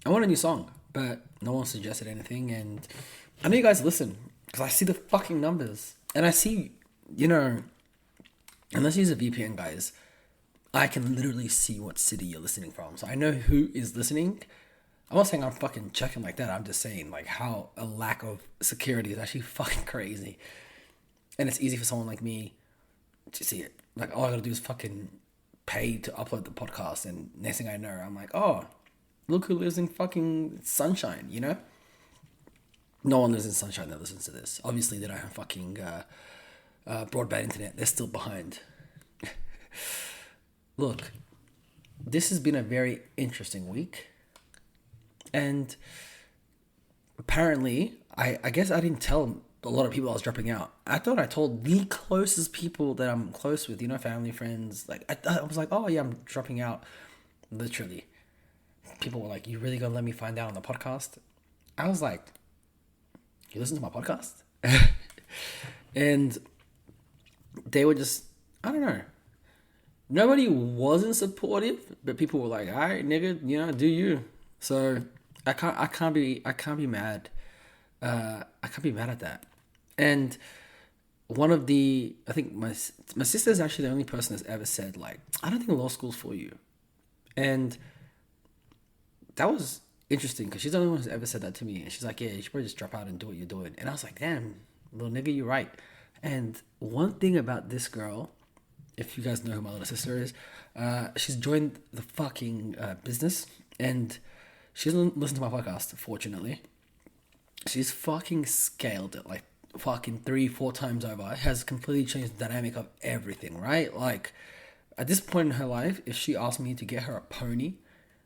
I want a new song, but no one suggested anything. And I know you guys listen because I see the fucking numbers. And I see, you know, unless you use a VPN, guys, I can literally see what city you're listening from. So I know who is listening. I'm not saying I'm fucking checking like that. I'm just saying like how a lack of security is actually fucking crazy. And it's easy for someone like me to see it. Like all I gotta do is fucking pay to upload the podcast, and next thing I know, I'm like, oh, look who lives in fucking sunshine. You know, no one lives in sunshine that listens to this. Obviously, they don't have fucking broadband internet. They're still behind. Look, this has been a very interesting week, and apparently, I guess I didn't tell a lot of people I was dropping out. I thought I told the closest people that I'm close with, you know, family, friends. Like I was like, oh yeah, I'm dropping out. Literally, people were like, "You really gonna let me find out on the podcast?" I was like, "You listen to my podcast?" And they were just, I don't know. Nobody wasn't supportive, but people were like, "All right, nigga, you know, do you?" So I can't be mad. I can't be mad at that. And I think my sister is actually the only person that's ever said like, I don't think law school's for you, and that was interesting because she's the only one who's ever said that to me. And she's like, yeah, you should probably just drop out and do what you're doing. And I was like, damn, little nigga, you're right. And one thing about this girl, if you guys know who my little sister is, she's joined the fucking business, and she doesn't listen to my podcast, fortunately. She's fucking scaled it like fucking 3, 4 times over. It has completely changed the dynamic of everything, right? Like at this point in her life, if she asked me to get her a pony,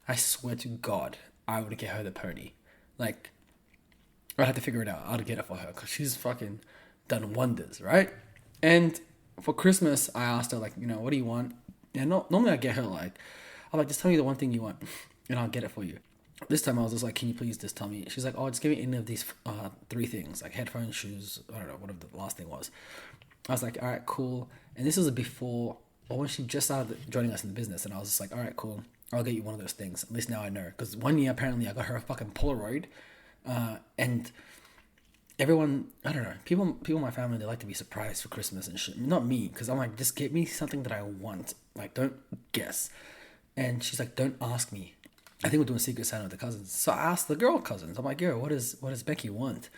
I swear to God, I would get her the pony. Like I'd have to figure it out. I'd get it for her because she's fucking done wonders, right? And for Christmas, I asked her like, you know, what do you want? And normally I get her like, I'm like, just tell me the one thing you want, and I'll get it for you. This time I was just like, can you please just tell me? She's like, oh, just give me any of these three things, like headphones, shoes, I don't know, whatever the last thing was. I was like, all right, cool. And this was before, or when she just started joining us in the business, and I was just like, all right, cool. I'll get you one of those things. At least now I know. Because one year, apparently, I got her a fucking Polaroid. And everyone, I don't know, people in my family, they like to be surprised for Christmas and shit. Not me, because I'm like, just get me something that I want. Like, don't guess. And she's like, don't ask me. I think we're doing Secret Santa with the cousins. So I asked the girl cousins. I'm like, yo, what does Becky want?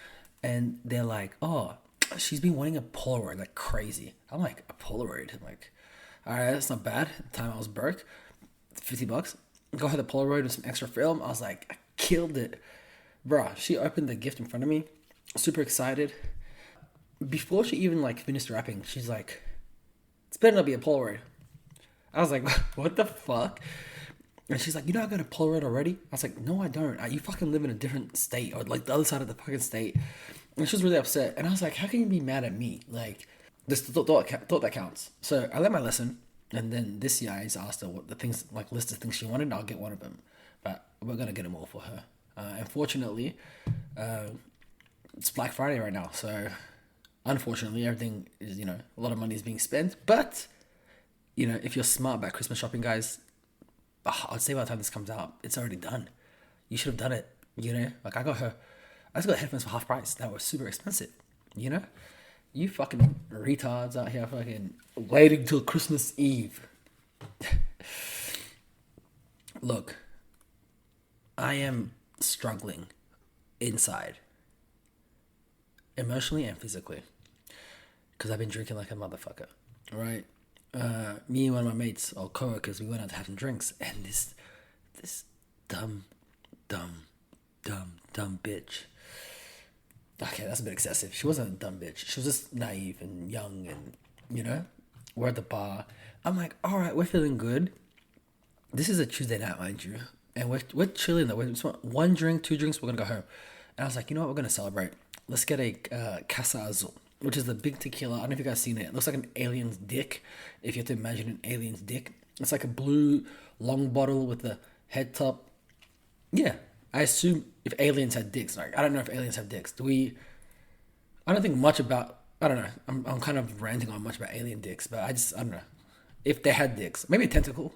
And they're like, oh, she's been wanting a Polaroid like crazy. I'm like, a Polaroid? I'm like, all right, that's not bad. At the time I was broke, $50. Go ahead, the Polaroid with some extra film. I was like, I killed it, bruh. She opened the gift in front of me, super excited. Before she even like finished wrapping, she's like, it's better not be a Polaroid. I was like, what the fuck? And she's like, you know I got a Polaroid already? I was like, no, I don't. You fucking live in a different state, or like the other side of the fucking state. And she was really upset. And I was like, how can you be mad at me? Like, this thought that counts. So I learned my lesson. And then this year I just asked her what the things, like list of things she wanted, and I'll get one of them. But we're going to get them all for her. Unfortunately, it's Black Friday right now. So unfortunately, everything is, you know, a lot of money is being spent. But, you know, if you're smart about Christmas shopping, guys, I'd say by the time this comes out, it's already done. You should have done it. You know, like I just got headphones for half price that were super expensive. You know, you fucking retards out here fucking waiting till Christmas Eve. Look, I am struggling inside, emotionally and physically, because I've been drinking like a motherfucker. Right? Me and one of my mates or coworkers, we went out to have some drinks, and this dumb, dumb, dumb bitch. Okay, that's a bit excessive. She wasn't a dumb bitch. She was just naive and young, and you know, we're at the bar. I'm like, all right, we're feeling good. This is a Tuesday night, mind you, and we're chilling. Though, we just want one drink, two drinks, we're gonna go home. And I was like, you know what, we're gonna celebrate. Let's get a Casa Azul, which is the big tequila. I don't know if you guys seen it. It looks like an alien's dick. If you have to imagine an alien's dick, it's like a blue long bottle with the head top. Yeah, I assume if aliens had dicks. Like I don't know if aliens have dicks. Do we? I don't think much about. I don't know. I'm kind of ranting on much about alien dicks, but I don't know if they had dicks. Maybe a tentacle.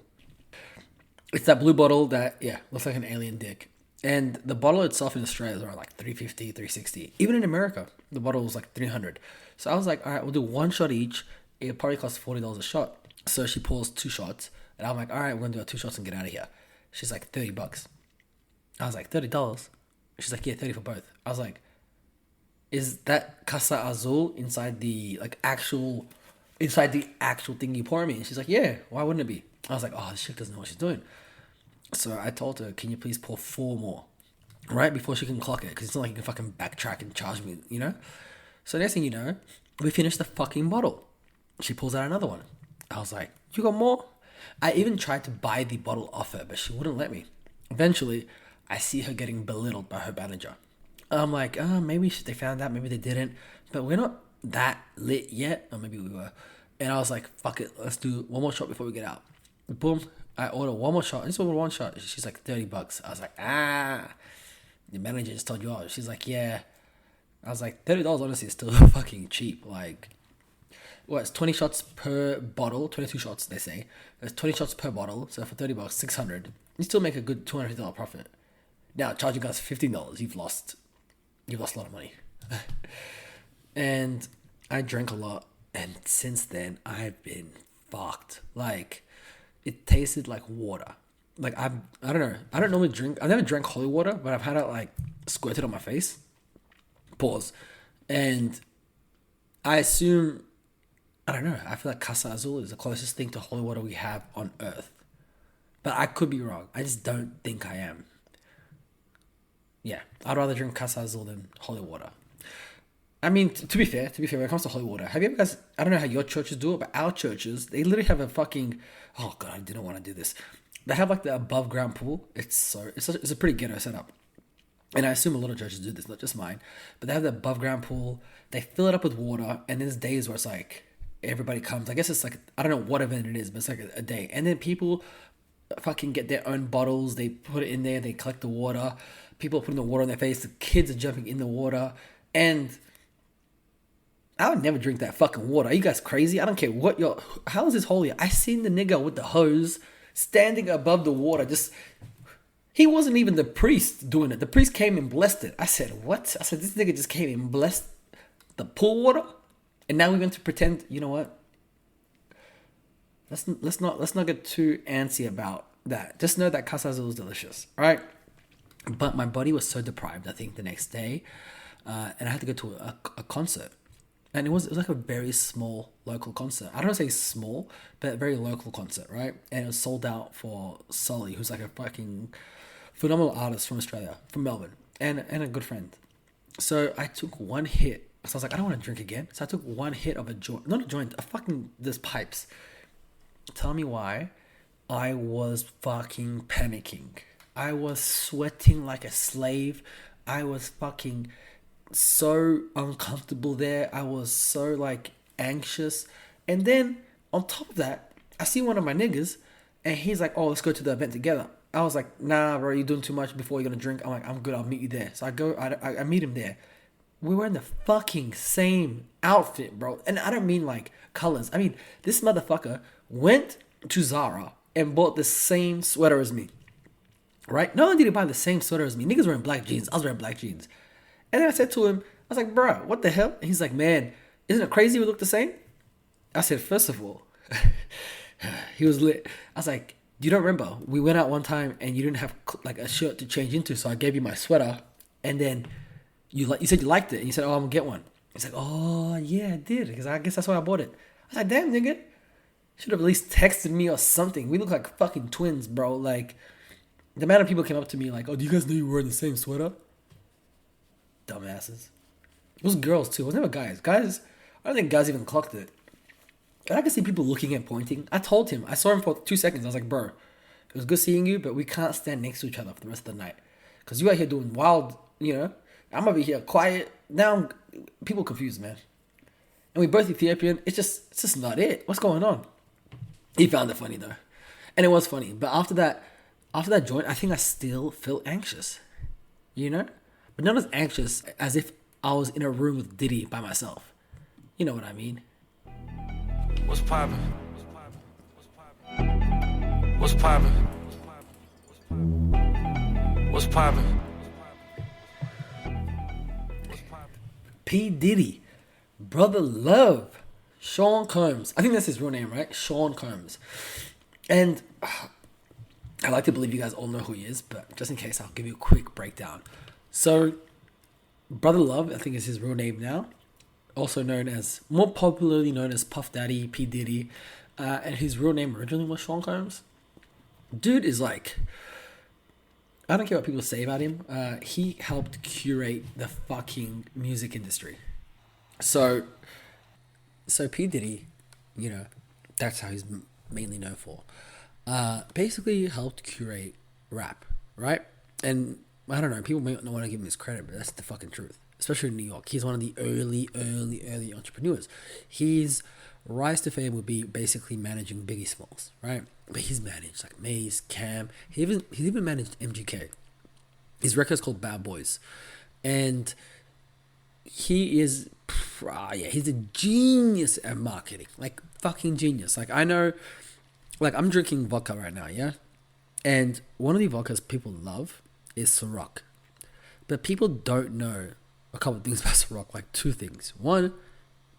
It's that blue bottle that, yeah, looks like an alien dick. And the bottle itself in Australia is around like 350, 360. Even in America, the bottle was like 300. So I was like, all right, we'll do one shot each. It probably costs $40 a shot. So she pulls 2 shots. And I'm like, all right, we're going to do our 2 shots and get out of here. She's like, $30. I was like, $30? She's like, yeah, 30 for both. I was like, is that Casa Azul inside the actual thing you pour me? And she's like, yeah, why wouldn't it be? I was like, oh, this chick doesn't know what she's doing. So I told her, can you please pour 4 more? Right before she can clock it, because it's not like you can fucking backtrack and charge me, you know? So next thing you know, we finished the fucking bottle. She pulls out another one. I was like, you got more? I even tried to buy the bottle off her, but she wouldn't let me. Eventually, I see her getting belittled by her manager. I'm like, maybe they found out, maybe they didn't, but we're not that lit yet, or maybe we were. And I was like, fuck it, let's do one more shot before we get out. Boom, I order one more shot. I just ordered one shot. She's like, $30. I was like, the manager just told you all. She's like, yeah. I was like, $30 honestly is still fucking cheap. Like, well, it's 20 shots per bottle, 22 shots they say. There's 20 shots per bottle, so for $30, 600. You still make a good $250 profit. Now charging us $15, you've lost a lot of money. And I drank a lot, and since then I've been fucked. Like, it tasted like water. Like, I don't know. I don't normally drink. I never drank holy water, but I've had it like squirted on my face. Pause. And I assume, I don't know. I feel like Casa Azul is the closest thing to holy water we have on earth. But I could be wrong. I just don't think I am. Yeah, I'd rather drink Casa Azul than holy water. I mean, to be fair, when it comes to holy water, have you ever guys, I don't know how your churches do it, but our churches, they literally have a fucking, oh God, I didn't want to do this. They have like the above ground pool. It's a pretty ghetto setup. And I assume a lot of churches do this, not just mine. But they have the above ground pool. They fill it up with water. And there's days where it's like, everybody comes. I guess it's like, I don't know what event it is, but it's like a day. And then people fucking get their own bottles. They put it in there. They collect the water. People are putting the water on their face. The kids are jumping in the water. And I would never drink that fucking water. Are you guys crazy? I don't care what how is this holy? I seen the nigga with the hose standing above the water. He wasn't even the priest doing it. The priest came and blessed it. I said, what? I said, this nigga just came and blessed the pool water? And now we're going to pretend, you know what? Let's not get too antsy about that. Just know that Casa Azul is delicious, right? But my body was so deprived, I think, the next day. And I had to go to a concert. And it was like a very small local concert. I don't want to say small, but a very local concert, right? And it was sold out for Sully, who's like a fucking phenomenal artist from Australia, from Melbourne, and a good friend. So I took one hit. So I was like, I don't want to drink again. So I took one hit of a joint, not a joint, this pipes. Tell me why. I was fucking panicking. I was sweating like a slave. I was fucking so uncomfortable there. I was so like anxious. And then on top of that, I see one of my niggas and he's like, oh, let's go to the event together. I was like, nah, bro, you're doing too much before you're gonna drink. I'm like, I'm good, I'll meet you there. So I meet him there. We were in the fucking same outfit, bro. And I don't mean like colors. I mean, this motherfucker went to Zara and bought the same sweater as me. Right? Not only did he buy the same sweater as me, niggas wearing black jeans. I was wearing black jeans. And then I said to him, I was like, bro, what the hell? And he's like, man, isn't it crazy we look the same? I said, first of all, he was lit. I was like, you don't remember? We went out one time and you didn't have like a shirt to change into, so I gave you my sweater. And then you said you liked it. And you said, oh, I'm going to get one. He's like, oh, yeah, I did. Because I guess that's why I bought it. I was like, damn, nigga. Should have at least texted me or something. We look like fucking twins, bro. Like, the amount of people came up to me like, oh, do you guys know you were wearing the same sweater? Dumbasses. It was girls too. It was never guys. Guys, I don't think guys even clocked it. And I could see people looking and pointing. I told him. I saw him for 2 seconds. I was like, bro, it was good seeing you, but we can't stand next to each other for the rest of the night. Because you out here doing wild, you know. I'm over here quiet. Now, people confused, man. And we both Ethiopian. It's just not it. What's going on? He found it funny, though. And it was funny. But after that joint, I think I still felt anxious. You know? But not as anxious as if I was in a room with Diddy by myself. You know what I mean? What's poppin'? What's poppin'? What's poppin'? P.Diddy, Brother Love, Sean Combs. I think that's his real name, right? Sean Combs. And I like to believe you guys all know who he is, but just in case, I'll give you a quick breakdown. So, Brother Love, I think is his real name now. Also more popularly known as Puff Daddy, P. Diddy. And his real name originally was Sean Combs. Dude is like, I don't care what people say about him. He helped curate the fucking music industry. So P. Diddy, that's how he's mainly known for. Basically helped curate rap, right? And I don't know, people may not want to give him his credit, but that's the fucking truth. Especially in New York. He's one of the early entrepreneurs. His rise to fame would be basically managing Biggie Smalls, right? But he's managed like Maze, Cam. He's even managed MGK. His record's called Bad Boys. And he's a genius at marketing. Like, fucking genius. Like, I know, like, I'm drinking vodka right now, yeah? And one of the vodkas people love is Ciroc. But people don't know a couple of things about Ciroc, like two things. One,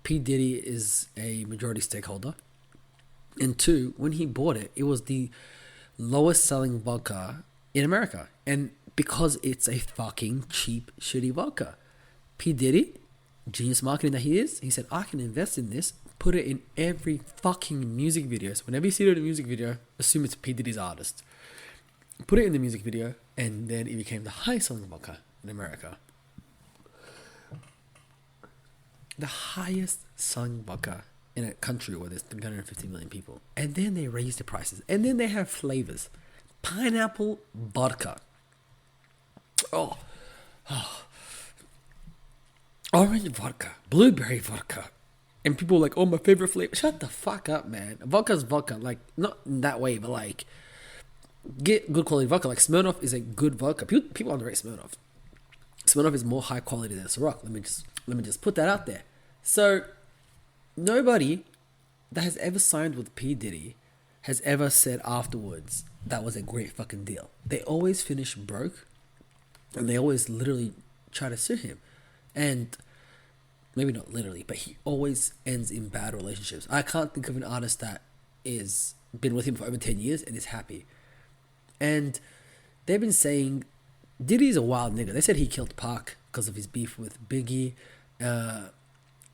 P. Diddy is a majority stakeholder. And two, when he bought it, it was the lowest selling vodka in America. And because it's a fucking cheap, shitty vodka. P. Diddy, genius marketing that he is, he said, I can invest in this, put it in every fucking music video. So whenever you see it in a music video, assume it's P. Diddy's artist. Put it in the music video, and then it became the highest selling vodka in America. The highest selling vodka in a country where there's 350 million people. And then they raise the prices. And then they have flavors. Pineapple vodka. Oh. Orange vodka. Blueberry vodka. And people are like, oh, my favorite flavor. Shut the fuck up, man. Vodka's vodka. Like, not in that way, but like, get good quality vodka. Like, Smirnoff is a good vodka. People underrate Smirnoff. Smirnoff is more high quality than Ciroc. Let me just put that out there. So, nobody that has ever signed with P. Diddy has ever said afterwards that was a great fucking deal. They always finish broke, and they always literally try to sue him. And maybe not literally, but he always ends in bad relationships. I can't think of an artist that is been with him for over 10 years and is happy. And they've been saying Diddy's a wild nigga. They said he killed Pac because of his beef with Biggie.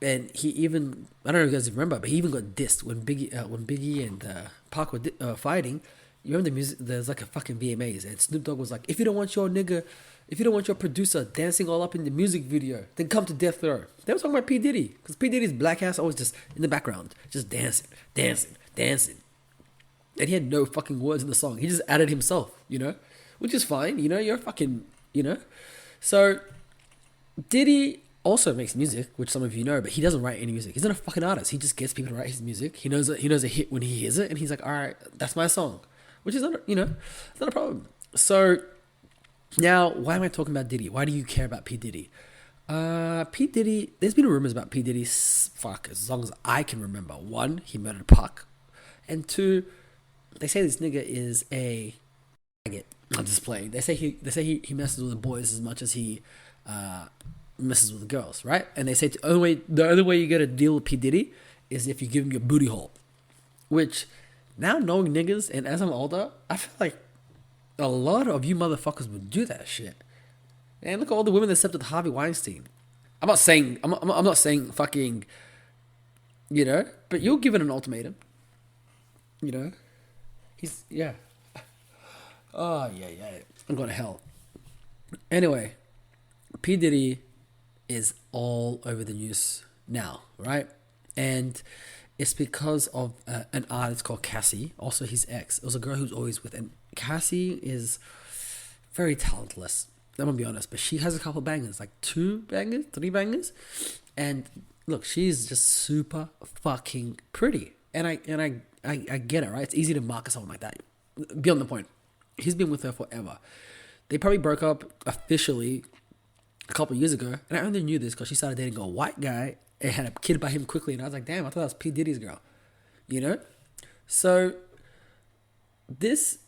And he even, I don't know if you guys remember, but he even got dissed when Biggie and Pac were fighting. You remember the music? There's like a fucking VMAs, and Snoop Dogg was like, if you don't want your producer dancing all up in the music video, then come to Death Row. They were talking about P. Diddy, because P. Diddy's black ass always just in the background, just dancing. And he had no fucking words in the song. He just added himself, which is fine, you're fucking, So, Diddy also makes music, which some of you know, but he doesn't write any music. He's not a fucking artist. He just gets people to write his music. He knows a hit when he hears it, and he's like, all right, that's my song. Which is not, it's not a problem. So, now, why am I talking about Diddy? Why do you care about P. Diddy? P. Diddy, there's been rumors about P. Diddy, as long as I can remember. One, he murdered Pac. And two, they say this nigga is a faggot. I'm just playing. They say he messes with the boys as much as he messes with the girls, right? And they say the only way you get to deal with P. Diddy is if you give him your booty hole. Which, now knowing niggas, and as I'm older, I feel like a lot of you motherfuckers would do that shit. And look at all the women that accepted Harvey Weinstein. I'm not saying fucking, but you'll give it an ultimatum. Yeah. Oh, yeah. I'm going to hell. Anyway, P. Diddy is all over the news now, right? And it's because of an artist called Cassie, also his ex. It was a girl who's always with him. Cassie is very talentless, I'm going to be honest, but she has a couple bangers, like 2 bangers, 3 bangers. And look, she's just super fucking pretty. And I get it, right? It's easy to market someone like that. Beyond the point. He's been with her forever. They probably broke up officially a couple of years ago. And I only knew this because she started dating a white guy and had a kid by him quickly. And I was like, damn, I thought that was P. Diddy's girl. So this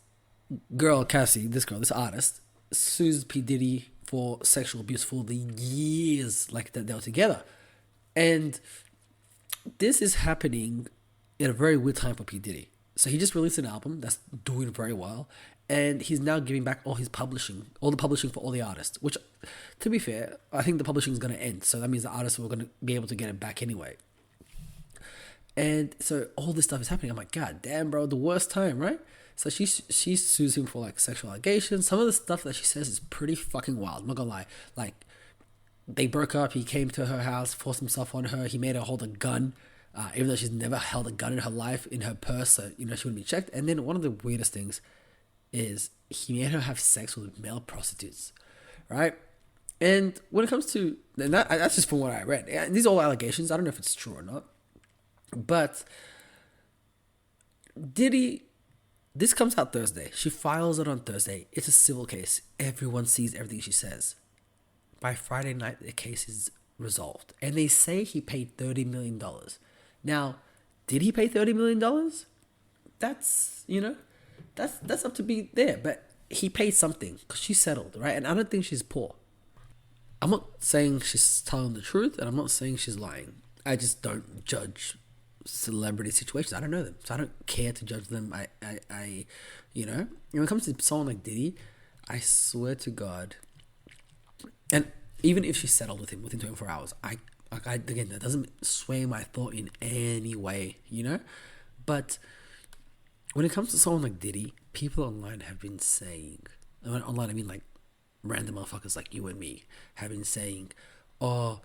girl, Cassie, this artist, sues P Diddy for sexual abuse for the years like that they were together, and this is happening at a very weird time for P Diddy. So he just released an album that's doing very well, and he's now giving back all the publishing for all the artists. Which, to be fair, I think the publishing is going to end. So that means the artists were going to be able to get it back anyway. And so all this stuff is happening. I'm like, God damn, bro, the worst time, right? So she sues him for like sexual allegations. Some of the stuff that she says is pretty fucking wild. I'm not gonna lie. Like, they broke up. He came to her house, forced himself on her. He made her hold a gun, even though she's never held a gun in her life in her purse, so she wouldn't be checked. And then one of the weirdest things is he made her have sex with male prostitutes, right? And when it comes to that's just from what I read. And these are all allegations. I don't know if it's true or not, but Diddy. This comes out Thursday. She files it on Thursday. It's a civil case. Everyone sees everything she says. By Friday night, the case is resolved. And they say he paid $30 million. Now, did he pay $30 million? That's, that's up to be there. But he paid something because she settled, right? And I don't think she's poor. I'm not saying she's telling the truth, and I'm not saying she's lying. I just don't judge celebrity situations. I don't know them, so I don't care to judge them. I when it comes to someone like Diddy, I swear to God, and even if she settled with him within 24 hours, again, that doesn't sway my thought in any way, But when it comes to someone like Diddy, people online have been saying, online I mean like random motherfuckers like you and me have been saying, oh,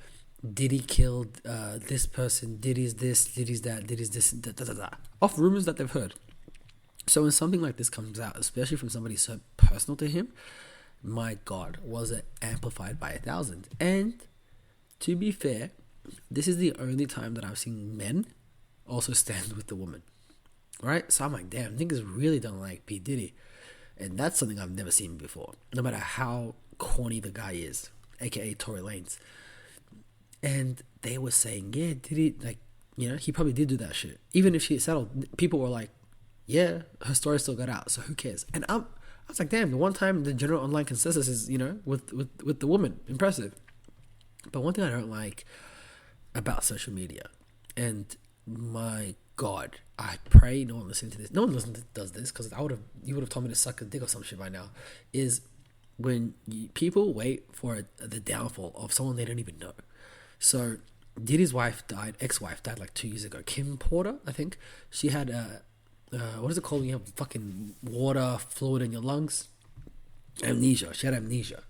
Diddy killed this person, Diddy's this, Diddy's that, Diddy's this, da, da, da, da, off rumors that they've heard. So when something like this comes out, especially from somebody so personal to him, my God, was it amplified by 1,000. And to be fair, this is the only time that I've seen men also stand with the woman, right? So I'm like, damn, niggas really don't like P. Diddy. And that's something I've never seen before, no matter how corny the guy is, aka Tory Lanez. And they were saying, yeah, Diddy, he probably did do that shit. Even if she settled, people were like, yeah, her story still got out, so who cares? And I was like, damn, the one time the general online consensus is, with the woman, impressive. But one thing I don't like about social media, and my God, I pray no one listening to this, no one does this, because you would have told me to suck a dick or some shit by now, is when people wait for the downfall of someone they don't even know. So Diddy's ex-wife died like 2 years ago. Kim Porter, I think. She had what is it called when you have fucking water fluid in your lungs? Amnesia. She had amnesia.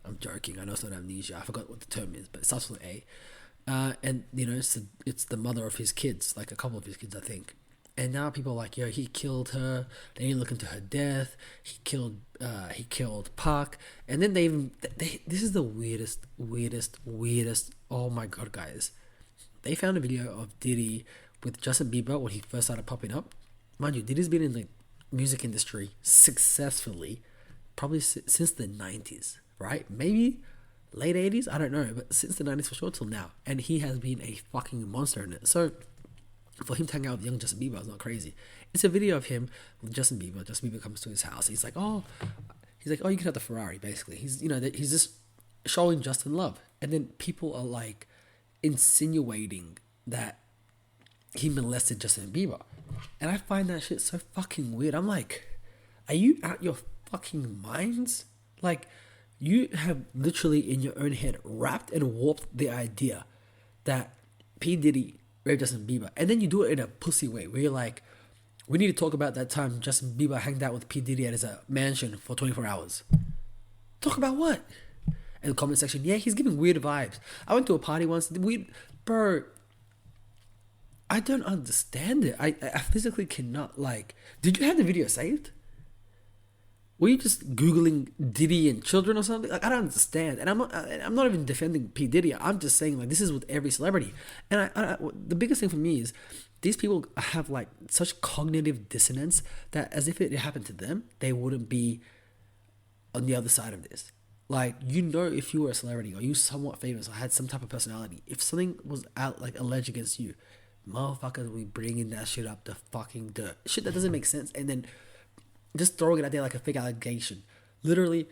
I'm joking. I know it's not amnesia. I forgot what the term is, but it starts with A. And it's the mother of his kids, like a couple of his kids, I think. And now people are like, yo, he killed her. They didn't look into her death. He killed Park. And then this is the weirdest. Oh my God, guys. They found a video of Diddy with Justin Bieber when he first started popping up. Mind you, Diddy's been in the music industry successfully probably since the 90s, right? Maybe late 80s, I don't know, but since the 90s for sure till now. And he has been a fucking monster in it. So for him to hang out with young Justin Bieber is not crazy. It's a video of him with Justin Bieber. Justin Bieber comes to his house. He's like, oh, you can have the Ferrari, basically. He's just showing Justin love. And then people are like insinuating that he molested Justin Bieber. And I find that shit so fucking weird. I'm like, are you out your fucking minds? Like, you have literally in your own head wrapped and warped the idea that P. Diddy raped Justin Bieber. And then you do it in a pussy way where you're like, we need to talk about that time Justin Bieber hanged out with P. Diddy at his mansion for 24 hours. Talk about what? In the comment section, yeah, he's giving weird vibes. I went to a party once. Bro, I don't understand it. I physically cannot, did you have the video saved? Were you just Googling Diddy and children or something? I don't understand. And I'm not even defending P. Diddy. I'm just saying, this is with every celebrity. And the biggest thing for me is these people have, such cognitive dissonance that as if it happened to them, they wouldn't be on the other side of this. If you were a celebrity or you somewhat famous or had some type of personality, if something was out, alleged against you, motherfuckers will be bringing that shit up to fucking dirt. Shit that doesn't make sense. And then just throwing it out there like a fake allegation. Literally,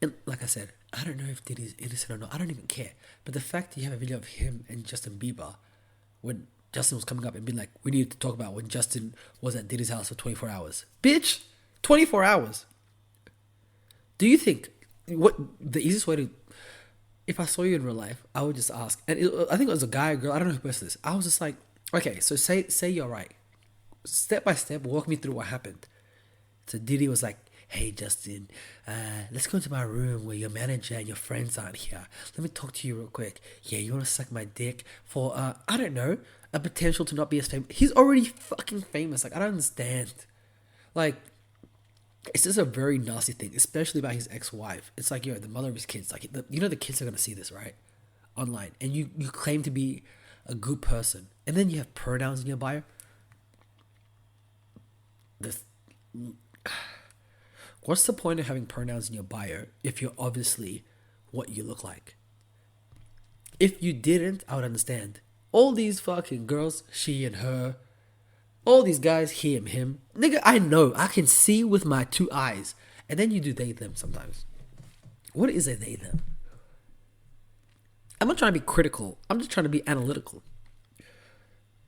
And like I said, I don't know if Diddy's innocent or not. I don't even care. But the fact that you have a video of him and Justin Bieber when Justin was coming up and being like, we need to talk about when Justin was at Diddy's house for 24 hours. Bitch, 24 hours. Do you think what the easiest way to, if I saw you in real life, I would just ask, and I think it was a guy or girl, I don't know who posted this. I was just like, okay, so say you're right. Step by step, walk me through what happened. So Diddy was like, hey Justin, let's go into my room where your manager and your friends aren't here. Let me talk to you real quick. Yeah, you want to suck my dick for, I don't know, a potential to not be as famous. He's already fucking famous. Like, I don't understand. Like, it's just a very nasty thing, especially about his ex-wife. It's like, yo, the mother of his kids. Like, you know the kids are going to see this, right? Online. And you claim to be a good person. And then you have pronouns in your bio. What's the point of having pronouns in your bio if you're obviously what you look like? If you didn't, I would understand. All these fucking girls, she and her, all these guys, he and him. Nigga, I know. I can see with my two eyes. And then you do they, them sometimes. What is a they, them? I'm not trying to be critical. I'm just trying to be analytical.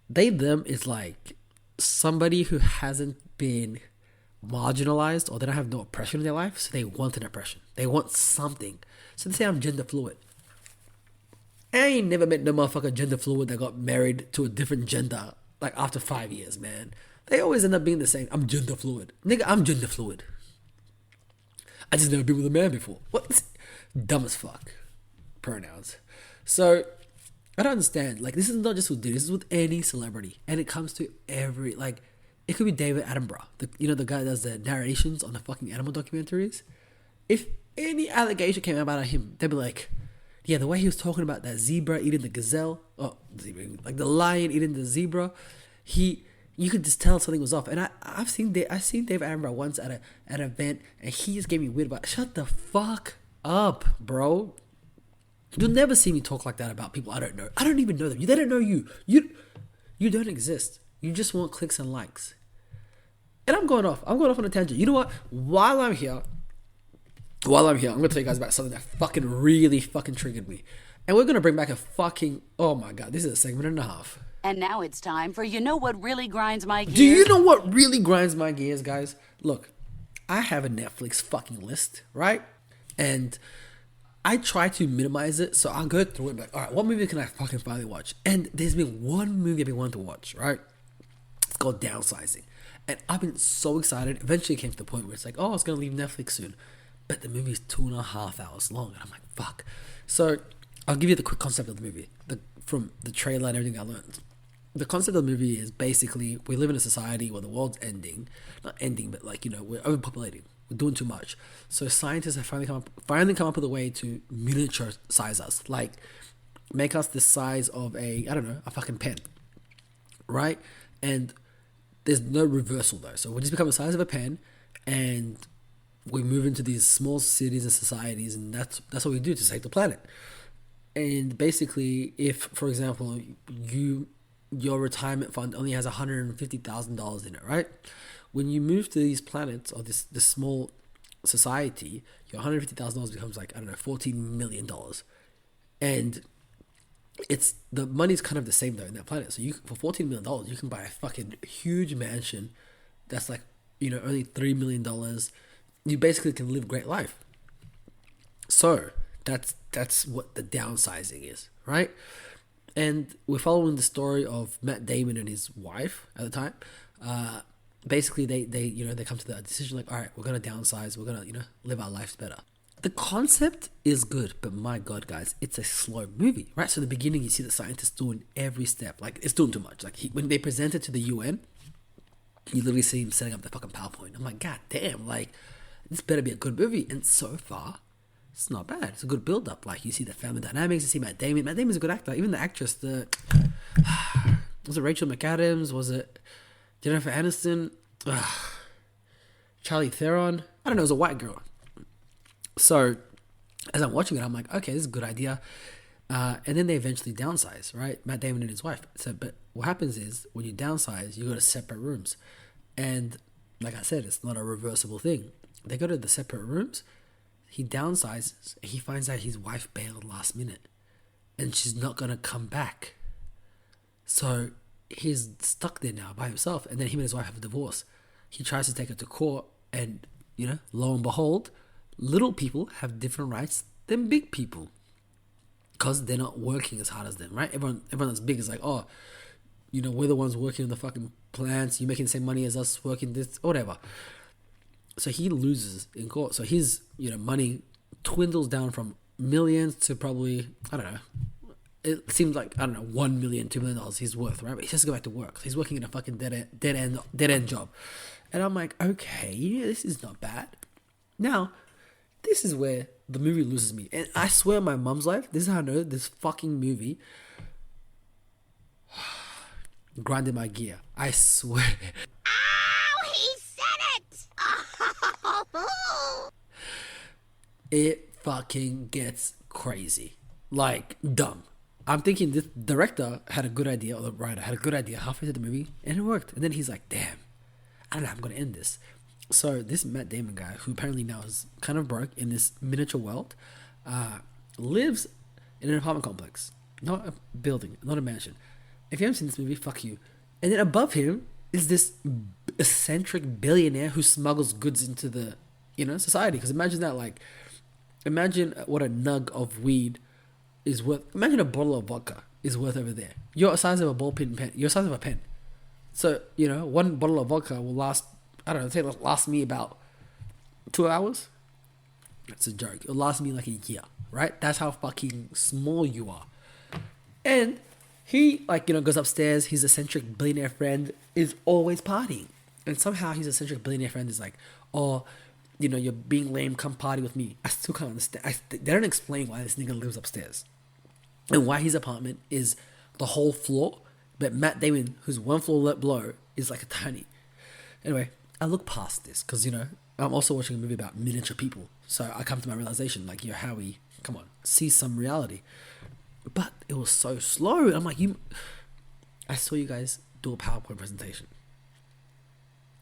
They, them is like somebody who hasn't been marginalized or they don't have no oppression in their life, so they want an oppression. They want something. So they say I'm gender fluid. I ain't never met no motherfucker gender fluid that got married to a different gender like after 5 years, man. They always end up being the same. I'm gender fluid. Nigga, I'm gender fluid. I just never been with a man before. What? Dumb as fuck. Pronouns. So, I don't understand. Like, this is not just with Diddy. This is with any celebrity. And it comes to every, like, it could be David Attenborough. The guy that does the narrations on the fucking animal documentaries. If any allegation came out about him, they'd be like, yeah, the way he was talking about that zebra eating the gazelle, like the lion eating the zebra, you could just tell something was off. And I've seen David Attenborough once at an event, and he just gave me weird about. Shut the fuck up, bro. You'll never see me talk like that about people I don't know. I don't even know them. They don't know you. You don't exist. You just want clicks and likes. And I'm going off on a tangent. You know what? While I'm here, I'm going to tell you guys about something that fucking really fucking triggered me. And we're going to bring back a fucking, oh my God, this is a segment and a half. And now it's time for You Know What Really Grinds My Gears? Do you know what really grinds my gears, guys? Look, I have a Netflix fucking list, right? And I try to minimize it, so I'll go through it and be like, all right, what movie can I fucking finally watch? And there's been one movie I've been wanting to watch, right? It's called Downsizing. And I've been so excited. Eventually it came to the point where it's like, oh, it's going to leave Netflix soon. But the movie is 2.5 hours long. And I'm like, fuck. So I'll give you the quick concept of the movie. From the trailer and everything I learned. The concept of the movie is basically we live in a society where the world's ending. Not ending, but like, we're overpopulating. We're doing too much. So scientists have finally come up with a way to miniature size us. Like, make us the size of a fucking pen. Right? And there's no reversal though. So we just become the size of a pen and we move into these small cities and societies, and that's what we do to save the planet. And basically, if, for example, your retirement fund only has $150,000 in it, right? When you move to these planets or this small society, your $150,000 becomes like, $14 million. And it's the money's kind of the same though in that planet. So for $14 million, you can buy a fucking huge mansion that's like, only $3 million. You basically can live a great life. So that's what the downsizing is, right? And we're following the story of Matt Damon and his wife at the time. Basically, they come to the decision like, all right, we're gonna downsize. We're gonna live our lives better. The concept is good, but my God, guys, it's a slow movie, right? So in the beginning, you see the scientists doing every step, like it's doing too much. Like when they present it to the UN, you literally see him setting up the fucking PowerPoint. I'm like, God damn, like this better be a good movie. And so far, it's not bad. It's a good build-up. Like, you see the family dynamics. You see Matt Damon. Matt Damon's a good actor. Even the actress, was it Rachel McAdams? Was it Jennifer Aniston? Charlie Theron? I don't know. It was a white girl. So, as I'm watching it, I'm like, okay, this is a good idea. And then they eventually downsize, right? Matt Damon and his wife. So, but what happens is, when you downsize, you go to separate rooms. And, like I said, it's not a reversible thing. They go to the separate rooms. he downsizes and he finds out his wife bailed last minute and she's not going to come back. So he's stuck there now by himself, and then him and his wife have a divorce. He tries to take her to court, and, you know, lo and behold, little people have different rights than big people because they're not working as hard as them, right? Everyone that's big is like, oh, you know, we're the ones working in the fucking plants, you're making the same money as us working this, or whatever. So he loses in court. So his, you know, money dwindles down from millions to probably, I don't know, it seems like, I don't know, $1 million, $2 million he's worth, right? But he has to go back to work. He's working in a fucking dead end job. And I'm like, okay, this is not bad. Now, this is where the movie loses me. And I swear on my mum's life, this is how I know this fucking movie grinded my gear. I swear. Oh, he said it! It fucking gets crazy. Like, dumb. I'm thinking this director had a good idea, or the writer had a good idea halfway through the movie, and it worked. And then he's like, damn, I don't know how I'm going to end this. So this Matt Damon guy, who apparently now is kind of broke in this miniature world, lives in an apartment complex. Not a building, not a mansion. If you haven't seen this movie, fuck you. And then above him is this eccentric billionaire who smuggles goods into the, you know, society. Because imagine that, like, imagine what a nug of weed is worth. Imagine a bottle of vodka is worth over there. You're the size of a ball pen. You're the size of a pen. So, you know, one bottle of vodka will last, I don't know, say it'll last me about 2 hours. That's a joke. It'll last me like a year, right? That's how fucking small you are. And he, like, you know, goes upstairs. His eccentric billionaire friend is always partying. And somehow his eccentric billionaire friend is like, oh, you know, you're being lame, come party with me. I still can't understand. They don't explain why this nigga lives upstairs. And why his apartment is the whole floor. But Matt Damon, who's one floor below, is like a tiny. Anyway, I look past this because, you know, I'm also watching a movie about miniature people. So I come to my realization, like, you know, Howie, come on, see some reality. But it was so slow. I'm like, I saw you guys do a PowerPoint presentation.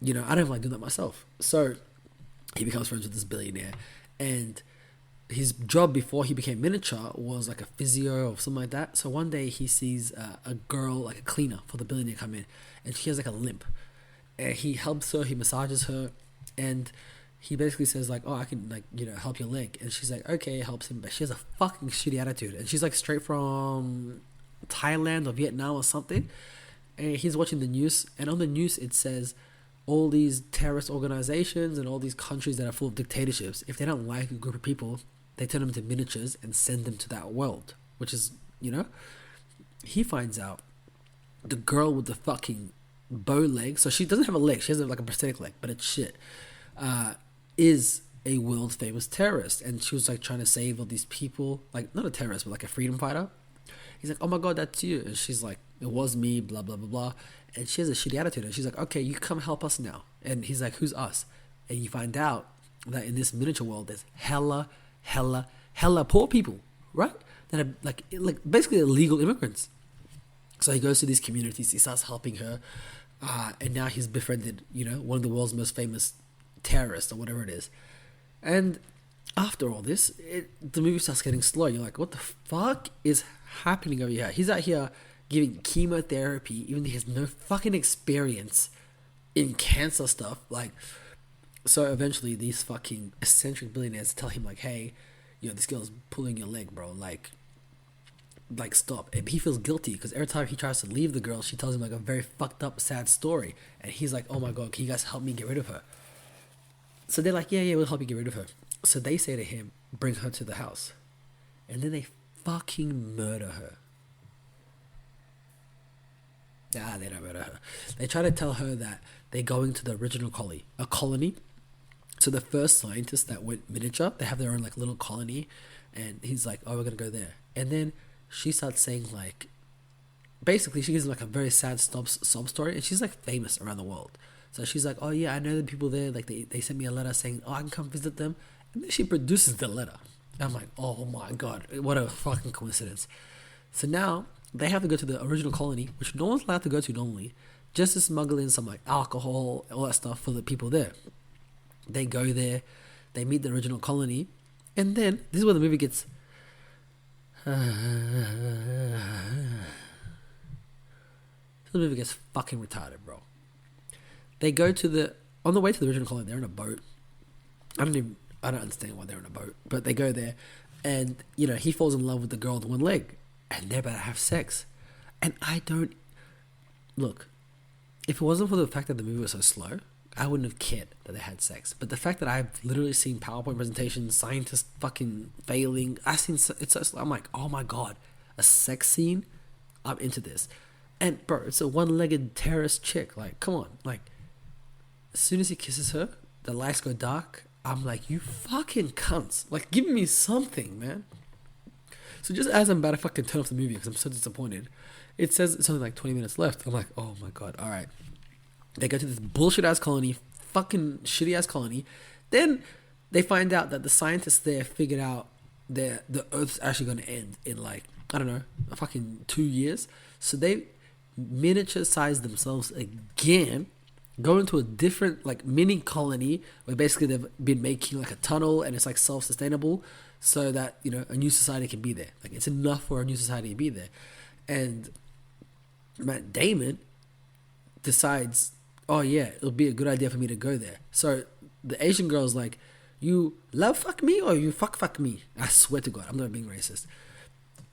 You know, I don't like doing that myself. So he becomes friends with this billionaire, and his job before he became miniature was like a physio or something like that. So one day he sees a girl, like a cleaner for the billionaire, come in, and she has like a limp. And he helps her, he massages her, and he basically says like, oh, I can, like, you know, help your leg. And she's like, okay, helps him, but she has a fucking shitty attitude. And she's like straight from Thailand or Vietnam or something. And he's watching the news, and on the news it says all these terrorist organizations and all these countries that are full of dictatorships, if they don't like a group of people, they turn them into miniatures and send them to that world. Which is, you know, he finds out the girl with the fucking bow leg, so she doesn't have a leg, she has like a prosthetic leg, but it's shit, is a world famous terrorist. And she was like trying to save all these people, like not a terrorist but like a freedom fighter. He's like, oh my god, that's you. And she's like, it was me, blah blah blah blah. And she has a shitty attitude, and she's like, okay, you come help us now. And he's like, who's us? And you find out that in this miniature world there's hella poor people, right, that are like basically illegal immigrants. So he goes to these communities, he starts helping her, and now he's befriended, you know, one of the world's most famous terrorists or whatever it is. And after all this, the movie starts getting slow. You're like, what the fuck is happening over here? He's out here giving chemotherapy, even though he has no fucking experience in cancer stuff. Like, so eventually these fucking eccentric billionaires tell him like, hey, you know, this girl's pulling your leg, bro. Like stop. And he feels guilty because every time he tries to leave the girl, she tells him like a very fucked up, sad story. And he's like, oh my god, can you guys help me get rid of her? So they're like, yeah, we'll help you get rid of her. So they say to him, bring her to the house. And then they fucking murder her. They don't murder her. They try to tell her that they're going to the original colony. So the first scientists that went miniature, they have their own like little colony. And he's like, oh, we're going to go there. And then she starts saying like, basically she gives him like a very sad sob story. And she's like famous around the world. So she's like, oh yeah, I know the people there. Like they sent me a letter saying, oh, I can come visit them. And then she produces the letter. And I'm like, oh my god, what a fucking coincidence. So now they have to go to the original colony, which no one's allowed to go to normally, just to smuggle in some like alcohol, all that stuff for the people there. They go there, they meet the original colony, And then this is where the movie gets. The movie gets fucking retarded, bro. They go on the way to the original colony. They're in a boat. I don't understand why they're in a boat, but they go there, and he falls in love with the girl with one leg, and they're about to have sex, and I don't look. If it wasn't for the fact that the movie was so slow, I wouldn't have cared that they had sex. But the fact that I've literally seen PowerPoint presentations, scientists fucking failing, it's so slow. I'm like, oh my god, a sex scene? I'm into this. And bro, it's a one-legged terrorist chick. Like, come on. Like, as soon as he kisses her, the lights go dark. I'm like, you fucking cunts. Like, give me something, man. So just as I'm about to fucking turn off the movie because I'm so disappointed, it says it's only like 20 minutes left. I'm like, oh my god, all right. They go to this bullshit ass colony, fucking shitty ass colony. Then they find out that the scientists there figured out the Earth's actually going to end in like, I don't know, a fucking 2 years. So they miniature-size themselves again, go into a different like mini colony where basically they've been making like a tunnel and it's like self-sustainable so that a new society can be there. Like, it's enough for a new society to be there. And Matt Damon decides, oh yeah, it'll be a good idea for me to go there. So the Asian girl's like, you love fuck me or you fuck me? I swear to God, I'm not being racist.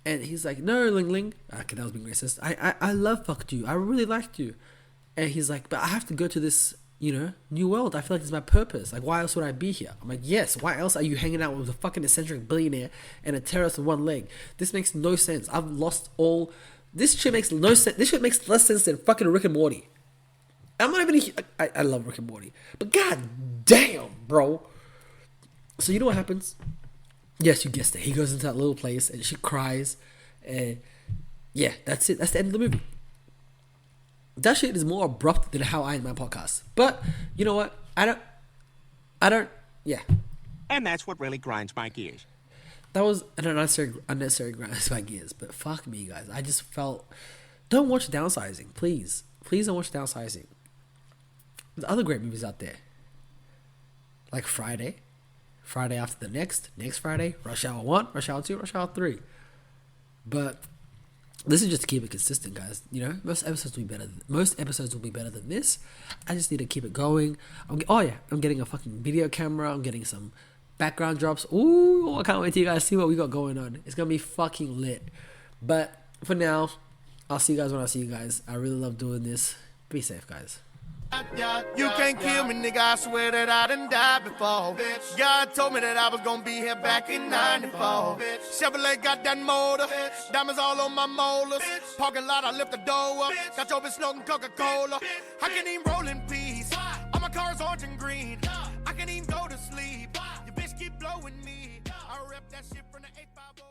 And he's like, no, Ling Ling. Okay, that was being racist. I love fucked you. I really liked you. And he's like, but I have to go to this, new world. I feel like it's my purpose. Like, why else would I be here? I'm like, yes, why else are you hanging out with a fucking eccentric billionaire and a terrorist with one leg? This makes no sense. I've lost all... This shit makes no sense. This shit makes less sense than fucking Rick and Morty. I'm not even... I love Rick and Morty. But god damn, bro. So you know what happens? Yes, you guessed it. He goes into that little place and she cries. And yeah, that's it. That's the end of the movie. That shit is more abrupt than how I end my podcast. But you know what? I don't, yeah. And that's what really grinds my gears. That was an unnecessary grind my gears. But fuck me, guys. I just felt, don't watch Downsizing, please. Please don't watch Downsizing. There's other great movies out there. Like Friday after the next Friday, Rush Hour 1, Rush Hour 2, Rush Hour 3. But this is just to keep it consistent, guys. Most episodes will be better than this. I just need to keep it going. I'm getting a fucking video camera. I'm getting some background drops. Ooh, I can't wait till you guys see what we got going on. It's gonna be fucking lit. But for now, I'll see you guys when I see you guys. I really love doing this. Be safe, guys. You can't kill me, nigga, I swear that I done died before. God told me that I was gonna be here back in 94. Chevrolet got that motor, diamonds all on my molars. Parking lot, I lift the door up, got your bitch smoking Coca-Cola. I can't even roll in peace, all my cars orange and green. I can't even go to sleep, your bitch keep blowing me. I rep that shit from the 850.